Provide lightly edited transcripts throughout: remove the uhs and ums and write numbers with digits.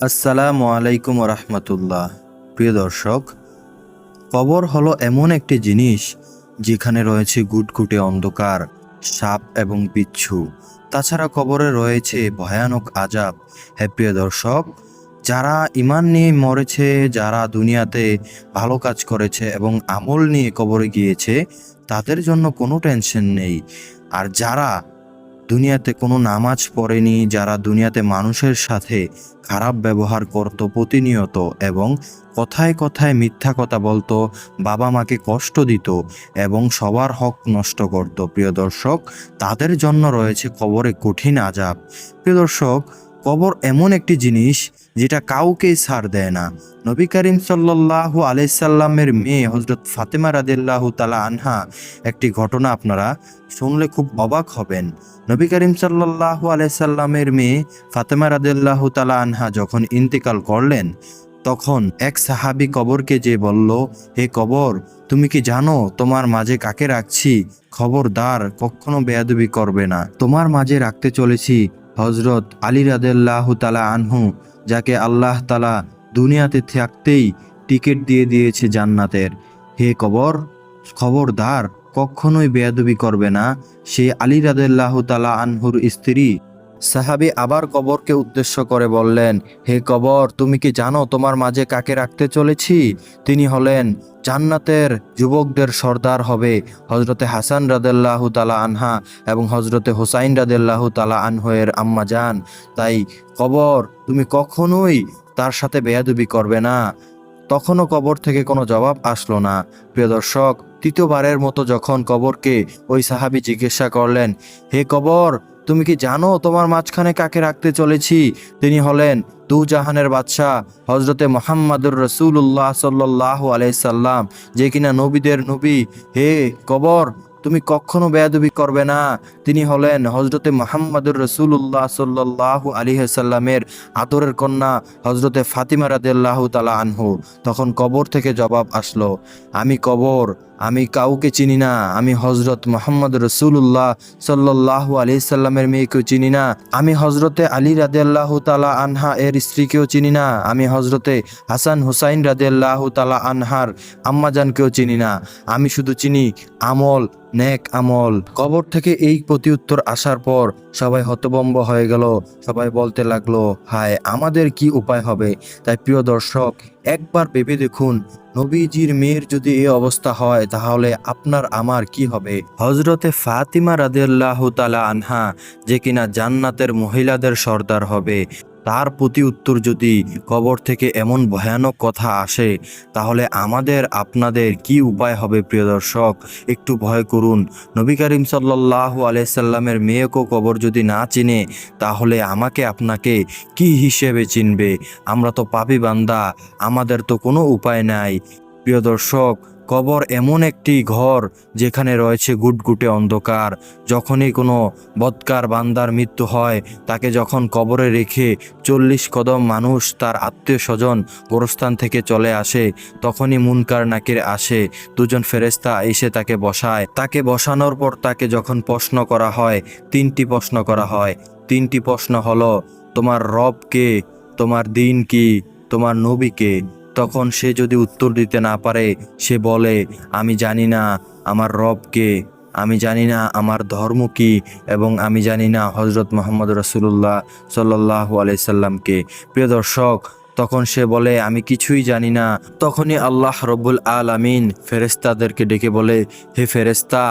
আসসালামু আলাইকুম রহমতুল্লাহ। প্রিয় দর্শক, কবর হলো এমন একটি জিনিস যেখানে রয়েছে গুটগুটে অন্ধকার, সাপ এবং বিচ্ছু। তাছাড়া কবরে রয়েছে ভয়ানক আযাব। হ্যাঁ প্রিয় দর্শক, যারা ঈমান নিয়ে মরেছে, যারা দুনিয়াতে ভালো কাজ করেছে এবং আমল নিয়ে কবরে গিয়েছে, তাদের জন্য কোনো টেনশন নেই। আর যারা দুনিয়াতে কোনো নামাজ পড়েনি, যারা দুনিয়াতে মানুষের সাথে খারাপ ব্যবহার করত প্রতিনিয়ত এবং কথায় কথায় মিথ্যা কথা বলতো, বাবা মাকে কষ্ট দিত এবং সবার হক নষ্ট করত, প্রিয় দর্শক, তাদের জন্য রয়েছে কবরে কঠিন আযাব। প্রিয় দর্শক, কবর এমন একটি জিনিস যেটা কাউকেই ছাড় দেয় না। নবী করিম সাল্লাল্লাহু আলাইহি সাল্লামের মেয়ে হযরত ফাতেমা রাদিয়াল্লাহু তাআলা আনহা একটি ঘটনা আপনারা শুনলে খুব অবাক হবেন। নবী করিম সাল্লাল্লাহু আলাইহি সাল্লামের মেয়ে ফাতেমা রাদিয়াল্লাহু তাআলা আনহা যখন ইন্তেকাল করলেন, তখন এক সাহাবী কবরকে যে বলল, হে কবর, তুমি কি জানো তোমার মাঝে কাকে রাখছি? খবরদার, কখনো বেয়াদবি করবে না। তোমার মাঝে রাখতে চলেছি হযরত আলী রাদিয়াল্লাহু তাআলা আনহু, যাকে আল্লাহ তাআলা দুনিয়াতে থাকতেই টিকিট দিয়ে দিয়েছে জান্নাতের। হে কবর, খবরদার, কখনোই বেয়াদবি করবে না। সে আলী রাদিয়াল্লাহু তাআলা আনহুর স্ত্রী। সাহাবী আবার কবরকে উদ্দেশ্য করে বললেন, হে কবর, তুমি কি জানো তোমার মাঝে কাকে রাখতে চলেছি? তিনি হলেন জান্নাতের যুবকদের সর্দার হবে হজরতে হাসান রাদিয়াল্লাহু তাআলা আনহা এবং হজরতে হুসাইন রাদিয়াল্লাহু তাআলা আনহুয়ের আম্মা জান। তাই কবর, তুমি কখনোই তার সাথে বেয়াদবি করবে না। তখনও কবর থেকে কোনো জবাব আসলো না। প্রিয় দর্শক, তৃতীয়বারের মতো যখন কবরকে ওই সাহাবী জিজ্ঞাসা করলেন, হে কবর, তুমি কি জানো তোমার মাঝখানে কাকে রাখতে চলেছি? তিনি হলেন দু জাহানের বাদশাহ হজরতে মুহাম্মাদুর রাসূলুল্লাহ সাল্লাল্লাহু আলাইহি সাল্লাম, যে কিনা নবীদের নবী। হে কবর, তুমি কখনো বেয়াদবি করবে না। তিনি হলেন হজরতে মুহাম্মাদুর রাসূলুল্লাহ সাল্লাল্লাহু আলাইহি সাল্লামের আদরের কন্যা হজরতে ফাতিমা রাদিয়াল্লাহু তাআলা আনহু। তখন কবর থেকে জবাব আসলো, আমি কবর, আমি কাউকে চিনি না। আমি হজরত মুহাম্মদ রাসূলুল্লাহ সাল্লাল্লাহু আলাইহি সাল্লামের মেয়েকেও চিনি না। আমি হজরতে আলী রাদিয়াল্লাহু তাআলা আনহা এর স্ত্রীকেও চিনি না। আমি হজরতে হাসান হুসাইন রাদিয়াল্লাহু তাআলা আনহার আম্মাজানকেও চিনি না। আমি শুধু চিনি আমল, নেক আমল। কবর থেকে এই প্রতিউত্তর আসার পর সবাই হতভম্ব হয়ে গেল। সবাই বলতে লাগলো, হায়, আমাদের কি উপায় হবে? তাই প্রিয় দর্শক, একবার ভেবে দেখুন, নবীজির মেয়ের যদি এই অবস্থা হয়, তাহলে আপনার আমার কি হবে? হজরতে ফাতিমা রাদিয়াল্লাহু তাআলা আনহা, যে কিনা জান্নাতের মহিলাদের সর্দার হবে, তার প্রতি উত্তর যদি কবর থেকে এমন ভয়ানক কথা আসে, তাহলে আমাদের আপনাদের কি উপায় হবে? প্রিয় দর্শক, একটু ভয় করুন। নবী করিম সাল্লাল্লাহু আলাইহি সাল্লামের মেয়েকেও কবর যদি না চিনে, তাহলে আমাকে আপনাকে কি হিসেবে চিনবে? আমরা তো পাপী বান্দা, আমাদের তো কোনো উপায় নাই। প্রিয় দর্শক, কবর এমন একটি ঘর যেখানে রয়েছে গুটগুটে অন্ধকার। যখনই কোনো বদকার বান্দার মৃত্যু হয়, তাকে যখন কবরে রেখে 40 কদম মানুষ, তার আত্মীয় স্বজন গোরস্থান থেকে চলে আসে, তখনই মুনকার নাকির আসে। দুজন ফেরেশতা এসে তাকে বসায়। তাকে বসানোর পর তাকে যখন প্রশ্ন করা হয়, 3টি প্রশ্ন করা হয়। 3টি প্রশ্ন হলো, তোমার রব কে, তোমার দিন কি, তোমার নবী কে? তখন সে যদি উত্তর দিতে না পারে, সে বলে, আমি জানি না আমার রবকে, আমি জানি না আমার ধর্ম কি, এবং আমি জানি না হজরত মুহাম্মদ রাসূলুল্লাহ সাল্লাল্লাহু আলাইহি সাল্লামকে। প্রিয় দর্শক, তখন সে বলে, আমি কিছুই জানি না। তখনই আল্লাহ রব্বুল আলামিন ফেরেশতাদেরকে ডেকে বলে, হে ফেরেশতা,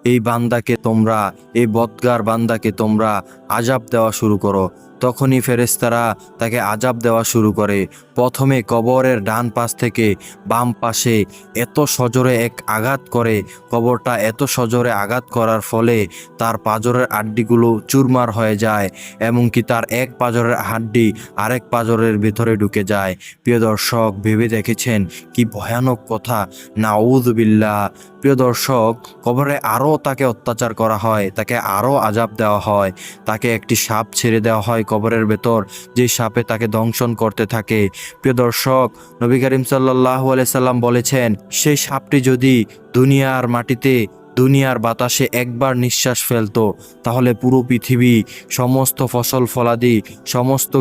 এই বান্দাকে তোমরা, এই বদগার বান্দাকে তোমরা আযাব দেওয়া শুরু করো। তখনই ফেরেশতারা তাকে আযাব দেওয়া শুরু করে। প্রথমে কবরের ডান পাশ থেকে বাম পাশে এত সজোরে এক আঘাত করে, কবরটা এত সজোরে আঘাত করার ফলে তার পাঁজরের হাড্ডিগুলো চুরমার হয়ে যায়, এমনকি তার এক পাঁজরের হাড্ডি আরেক পাঁজরের ভিতরে ঢুকে যায়। প্রিয় দর্শক, ভেবে দেখেছেন কি ভয়ানক কথা? নাউযুবিল্লাহ। প্রিয় দর্শক, কবরে আরও তাকে অত্যাচার করা হয়, তাকে আরও আযাব দেওয়া হয়। তাকে একটি সাপ ছেড়ে দেওয়া হয় কবরের ভেতর, যে সাপে তাকে দংশন করতে থাকে। প্রিয় দর্শক, নবী করিম সাল্লাল্লাহু আলাইহি সাল্লাম বলেছেন, সেই সাপটি যদি দুনিয়ার মাটিতে দুনিয়ার বাতাসে একবার নিঃশ্বাস ফেলতো, তাহলে পুরো পৃথিবী, সমস্ত ফসল ফলাদি, সমস্ত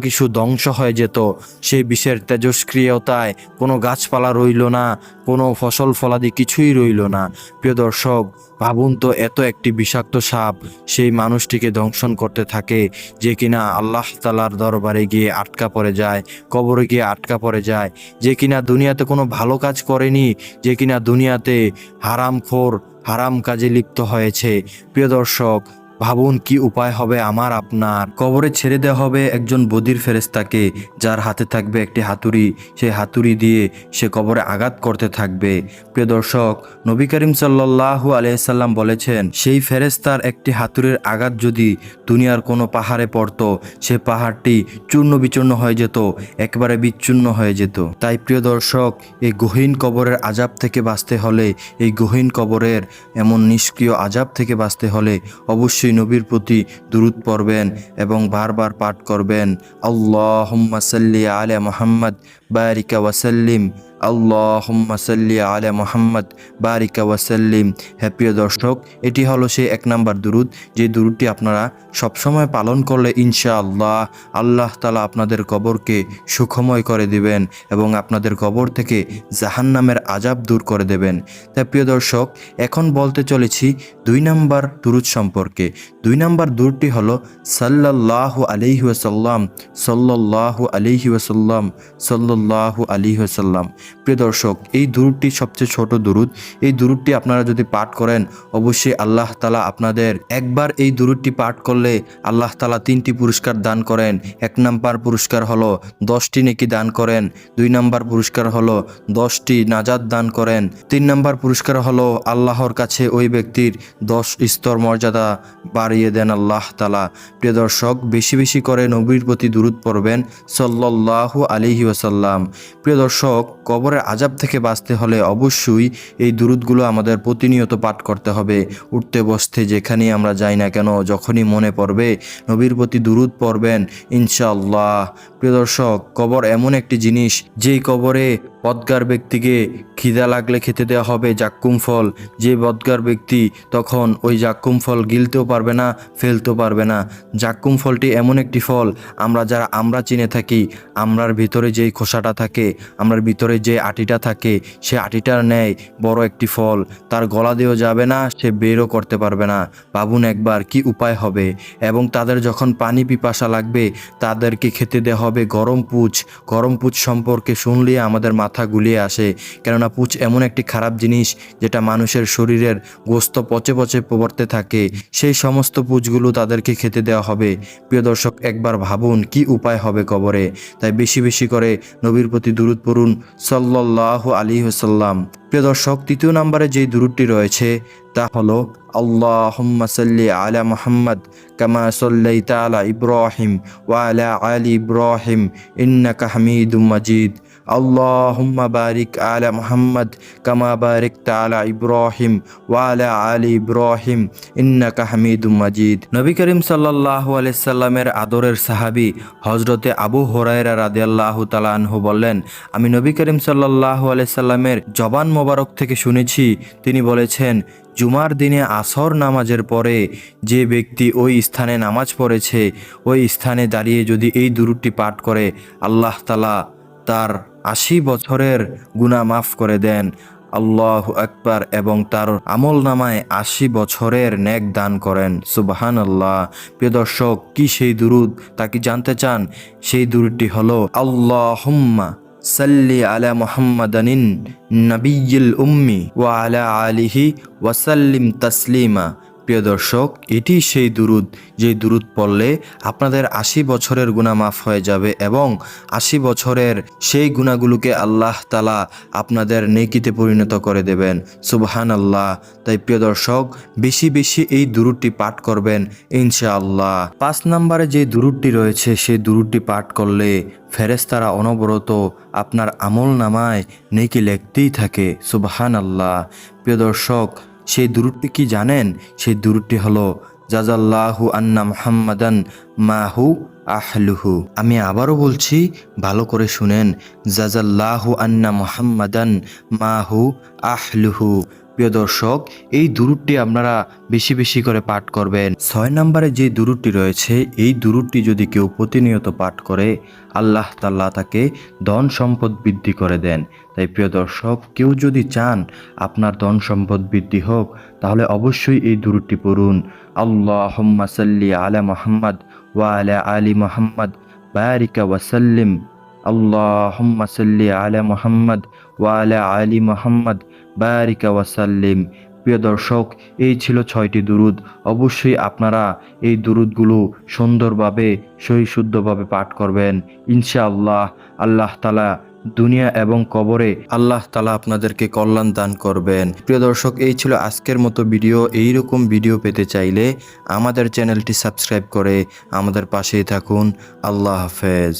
কিছু ধ্বংস হয়ে যেত। সেই বিষের তেজস্ক্রিয়তায় কোনো গাছপালা রইল না, কোনো ফসল ফলাদি কিছুই রইল না। প্রিয় দর্শক, ভাবুন তো, এত একটি বিষাক্ত সাপ সেই মানুষটিকে দংশন করতে থাকে, যে কিনা আল্লাহ তাআলার দরবারে গিয়ে আটকা পড়ে যায়, কবরে গিয়ে আটকা পড়ে যায়, যে কিনা দুনিয়াতে কোনো ভালো কাজ করেনি, যে কিনা দুনিয়াতে হারামখোর, হারাম কাজে লিপ্ত হয়েছে। প্রিয় দর্শক, ভাবুন কি উপায় হবে আমার আপনার। কবরে ছেড়ে দেওয়া হবে একজন বদির ফেরেশতাকে, যার হাতে থাকবে একটি হাতুড়ি। সেই হাতুড়ি দিয়ে সে কবরে আঘাত করতে থাকবে। প্রিয় দর্শক, নবী করিম সাল্লাল্লাহু আলাইহি সাল্লাম বলেছেন, সেই ফেরেশতার একটি হাতুড়ির আঘাত যদি দুনিয়ার কোনো পাহাড়ে পড়তো, সে পাহাড়টি চূর্ণ বিচূর্ণ হয়ে যেত, একেবারে বিচ্ছিন্ন হয়ে যেত। তাই প্রিয় দর্শক, এই গহীন কবরের আযাব থেকে বাঁচতে হলে, এই গহীন কবরের এমন নিষ্ক্রিয় আযাব থেকে বাঁচতে হলে অবশ্যই নবীর প্রতি দুরূদ পড়বেন এবং বারবার পাঠ করবেন, আল্লাহুম্মা সাল্লি আলা মুহাম্মদ বারিকা ওয়াসাল্লিম, আল্লাহুম্মা সাল্লি আলা মুহাম্মদ বারিকা ওয়াসাল্লিম। হ্যাঁ প্রিয় দর্শক, এটি হলো সেই 1 নাম্বার দুরূদ, যে দুরূদটি আপনারা সবসময় পালন করলে ইনশাআল্লাহ আল্লাহ তাআলা আপনাদের কবরকে সুখময় করে দিবেন এবং আপনাদের কবর থেকে জাহান্নামের আযাব দূর করে দেবেন। তাই প্রিয় দর্শক, এখন বলতে চলেছি 2 নাম্বার দুরূদ সম্পর্কে। 2 নাম্বার দুরূদটি হলো সাল্লাল্লাহু আলাইহি ওয়াসাল্লাম, সাল্লাল্লাহু আলাইহি ওয়াসাল্লাম, সাল্লাল্লাহু আলাইহি ওয়াসাল্লাম। প্রিয় দর্শক, এই দুরূদটি সবচেয়ে ছোট দুরূদ। এই দুরূদটি আপনারা যদি পাঠ করেন, অবশ্যই আল্লাহ তাআলা আপনাদের, একবার এই দুরূদটি পাঠ করলে আল্লাহ তাআলা 3টি পুরস্কার দান করেন। 1 নাম্বার পুরস্কার হলো 10টি নেকি দান করেন, 2 নাম্বার পুরস্কার হলো 10টি নাজাত দান করেন, 3 নাম্বার পুরস্কার হলো আল্লাহর কাছে ওই ব্যক্তির 10 স্তর মর্যাদা বাড়িয়ে দেন আল্লাহ তাআলা। প্রিয় দর্শক, বেশি বেশি করে নবীর প্রতি দুরূদ পড়বেন সাল্লাল্লাহু আলাইহি ওয়াসাল্লাম। প্রিয় দর্শক, কবরের আযাব থেকে বাঁচতে হলে অবশ্যই এই দুরূদগুলো আমাদের প্রতিনিয়ত পাঠ করতে হবে। উঠতে বসতে যেখানেই আমরা যাই না কেন, যখনই মনে পড়বে নবীর প্রতি দুরূদ পড়বেন ইনশাআল্লাহ। প্রিয় দর্শক, কবর এমন একটি জিনিস, যেই কবরে বদগার ব্যক্তিকে খিদা লাগলে খেতে দেওয়া হবে জাক্কুম ফল। যে বদগার ব্যক্তি তখন ওই জাক্কুম ফল গিলতেও পারবে না, ফেলতেও পারবে না। জাক্কুম ফলটি এমন একটি ফল, যারা আমরা চিনে থাকি, আমরার ভিতরে যেই খোসাটা থাকে, আমরার ভিতরে যে আটিটা থাকে, সে আটিটার ন্যায় বড় একটি ফল। তার গলা দিয়েও যাবে না, সে বেরও করতে পারবে না। ভাবুন একবার কি উপায় হবে। এবং তাদের যখন পানি পিপাসা লাগবে, তাদেরকে খেতে দেওয়া হবে গরম পুঁচ। গরম পুঁচ সম্পর্কে শুনলে আমাদের মাথা গুলিয়ে আসে, কেননা পুঁচ এমন একটি খারাপ জিনিস যেটা মানুষের শরীরের গোস্ত পচে পচে পড়তে থাকে। সেই সমস্ত পুঁচগুলো তাদেরকে খেতে দেওয়া হবে। প্রিয় দর্শক, একবার ভাবুন কি উপায় হবে কবরে। তাই বেশি বেশি করে নবীর প্রতি দুরূদ পড়ুন সাল্লাল্লাহু আলাইহি ওয়াসাল্লাম। প্রিয় দর্শক, 3 নম্বরে যেই দুরূদটি রয়েছে তা হলো আল্লাহুম্মা সাল্লি আলা মুহাম্মদ কামা সাল্লাইতা আলা ইব্রাহিম ওয়া আলা আলি ইব্রাহিম ইন্নাকা হামিদুম মাজিদ। আল্লাহুম্মা বারিক আলা মুহাম্মদ কামা বারাকতা আলা ইব্রাহিম ওয়া আলা আলি ইব্রাহিম ইন্নাকা হামিদুম মাজিদ। নবী করিম সাল্লাল্লাহু আলাইহি সাল্লামের আদরের সাহাবী হযরতে আবু হুরায়রা রাদিয়াল্লাহু তাআলা আনহু বললেন, আমি নবী করিম সাল্লাল্লাহু আলাইহি সাল্লামের জবান মোবারক থেকে শুনেছি, তিনি বলেছেন, জুমার দিনে আসর নামাজের পরে যে ব্যক্তি ওই স্থানে নামাজ পড়েছে, ওই স্থানে দাঁড়িয়ে যদি এই দুরূদটি পাঠ করে, আল্লাহ তাআলা তার 80 বছরের গুনাহ মাফ করে দেন। আল্লাহু আকবার। এবং তার আমল নামায় 80 বছরের নেক দান করেন। সুবহানাল্লাহ। প্রিয় দর্শক, কি সেই দুরূদ, তা কি জানতে চান? সেই দুরূদটি হলো আল্লাহুম্মা সাল্লি আলা মুহাম্মাদানিন নাবিয়্যিল উম্মি ওয়া আলা আলিহি ওয়া সাল্লিম তাসলিমা। প্রিয় দর্শক, এটি সেই দুরূদ, যে দুরূদ পড়লে আপনাদের 80 বছরের গুনাহ মাফ হয়ে যাবে এবং 80 বছরের সেই গুনাহগুলোকে আল্লাহ তাআলা আপনাদের নেকিতে পরিণত করে দেবেন। সুবহানাল্লাহ। তাই প্রিয় দর্শক, বেশি বেশি এই দুরূদটি পাঠ করবেন ইনশাআল্লাহ। 5 নম্বরে যে দুরূদটি রয়েছে, সেই দুরূদটি পাঠ করলে ফেরেশতারা অনবরত আপনার আমল নামায় নেকি লিখতেই থাকে। সুবহানাল্লাহ। প্রিয় দর্শক, সেই দুরূদটি কি জানেন? সেই দুরূদটি হলো জাযাল্লাহু আন্না মুহাম্মাদান মাহু আহলুহু। আমি আবারও বলছি, ভালো করে শুনেন, জাযাল্লাহু আন্না মুহাম্মাদান মাহু আহলুহু। প্রিয় দর্শক, এই দুরূদটি আপনারা বেশি বেশি করে পাঠ করবেন। 6 নম্বরে যে দুরূদটি রয়েছে, এই দুরূদটি যদি কেউ প্রতিনিয়ত পাঠ করে, আল্লাহ তাআলা তাকে ধন সম্পদ বৃদ্ধি করে দেন। তাই প্রিয় দর্শক, কেউ যদি চান আপনার ধন সম্পদ বৃদ্ধি হোক, তাহলে অবশ্যই এই দুরূদটি পড়ুন। আল্লাহুম্মা সাল্লি আলা মুহাম্মাদ ওয়া আলা আলি মুহাম্মাদ বারিকা ওয়া সাল্লিম। আল্লাহুম্মা সাল্লি আলা মুহাম্মাদ ওয়া আলা আলি মুহাম্মাদ বারিকা ওয়া সাল্লিম। প্রিয় দর্শক, এই ছিল 6টি দুরূদ। অবশ্যই আপনারা এই দুরূদগুলো সুন্দরভাবে সহিশুদ্ধভাবে পাঠ করবেন। ইনশাআল্লাহ আল্লাহ তাআলা দুনিয়া এবং কবরে আল্লাহ তাআলা আপনাদেরকে কল্যাণ দান করবেন। প্রিয় দর্শক, এই ছিল আজকের মতো ভিডিও। এই রকম ভিডিও পেতে চাইলে আমাদের চ্যানেলটি সাবস্ক্রাইব করে আমাদের পাশেই থাকুন। আল্লাহ হাফেজ।